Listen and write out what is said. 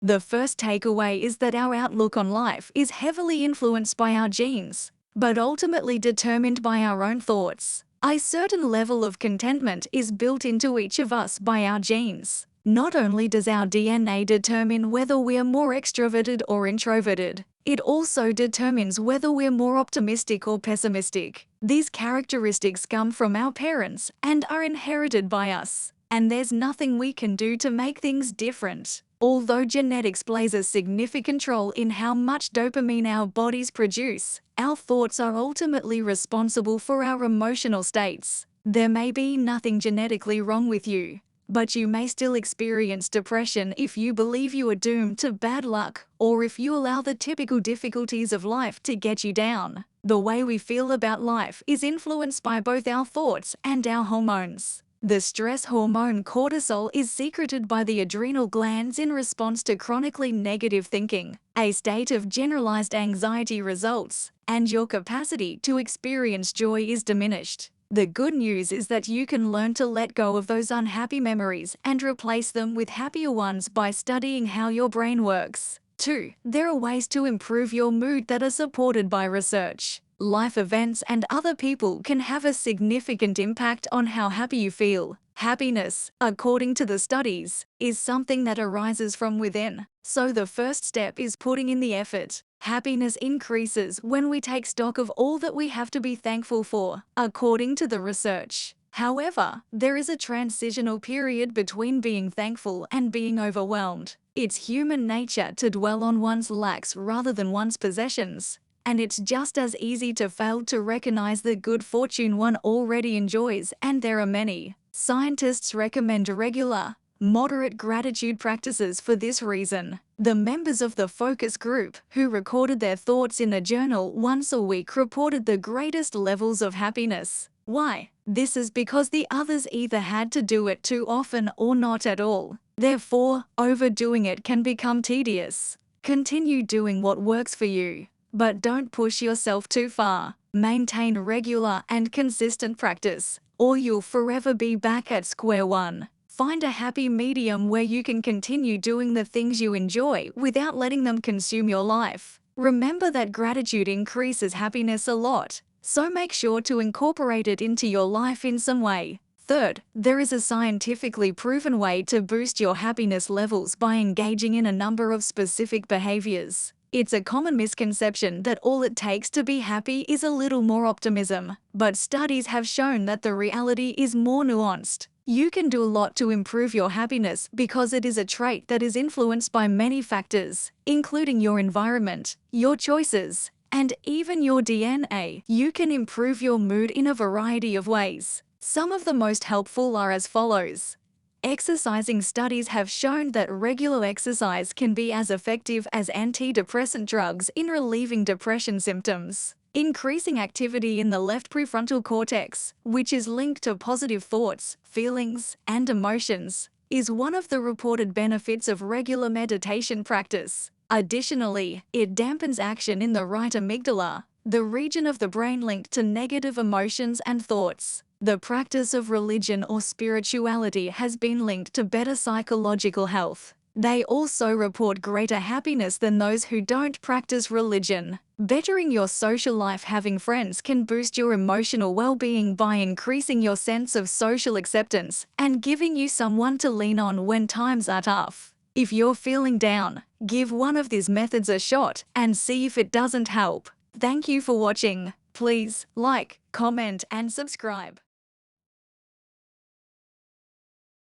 The first takeaway is that our outlook on life is heavily influenced by our genes, but ultimately determined by our own thoughts. A certain level of contentment is built into each of us by our genes. Not only does our DNA determine whether we are more extroverted or introverted, it also determines whether we're more optimistic or pessimistic. These characteristics come from our parents and are inherited by us, and there's nothing we can do to make things different. Although genetics plays a significant role in how much dopamine our bodies produce, our thoughts are ultimately responsible for our emotional states. There may be nothing genetically wrong with you, but you may still experience depression if you believe you are doomed to bad luck, or if you allow the typical difficulties of life to get you down. The way we feel about life is influenced by both our thoughts and our hormones. The stress hormone cortisol is secreted by the adrenal glands in response to chronically negative thinking. A state of generalized anxiety results, and your capacity to experience joy is diminished. The good news is that you can learn to let go of those unhappy memories and replace them with happier ones by studying how your brain works. 2. There are ways to improve your mood that are supported by research. Life events and other people can have a significant impact on how happy you feel. Happiness, according to the studies, is something that arises from within. So the first step is putting in the effort. Happiness increases when we take stock of all that we have to be thankful for, according to the research. However, there is a transitional period between being thankful and being overwhelmed. It's human nature to dwell on one's lacks rather than one's possessions. And it's just as easy to fail to recognize the good fortune one already enjoys, and there are many. Scientists recommend regular, moderate gratitude practices for this reason. The members of the focus group, who recorded their thoughts in a journal once a week, reported the greatest levels of happiness. Why? This is because the others either had to do it too often or not at all. Therefore, overdoing it can become tedious. Continue doing what works for you, but don't push yourself too far. Maintain regular and consistent practice, or you'll forever be back at square one. Find a happy medium where you can continue doing the things you enjoy without letting them consume your life. Remember that gratitude increases happiness a lot, so make sure to incorporate it into your life in some way. Third, there is a scientifically proven way to boost your happiness levels by engaging in a number of specific behaviors. It's a common misconception that all it takes to be happy is a little more optimism, but studies have shown that the reality is more nuanced. You can do a lot to improve your happiness because it is a trait that is influenced by many factors, including your environment, your choices, and even your DNA. You can improve your mood in a variety of ways. Some of the most helpful are as follows. Exercising. Studies have shown that regular exercise can be as effective as antidepressant drugs in relieving depression symptoms. Increasing activity in the left prefrontal cortex, which is linked to positive thoughts, feelings, and emotions, is one of the reported benefits of regular meditation practice. Additionally, it dampens action in the right amygdala, the region of the brain linked to negative emotions and thoughts. The practice of religion or spirituality has been linked to better psychological health. They also report greater happiness than those who don't practice religion. Bettering your social life. Having friends can boost your emotional well-being by increasing your sense of social acceptance and giving you someone to lean on when times are tough. If you're feeling down, give one of these methods a shot and see if it doesn't help. Thank you for watching. Please like, comment, and subscribe.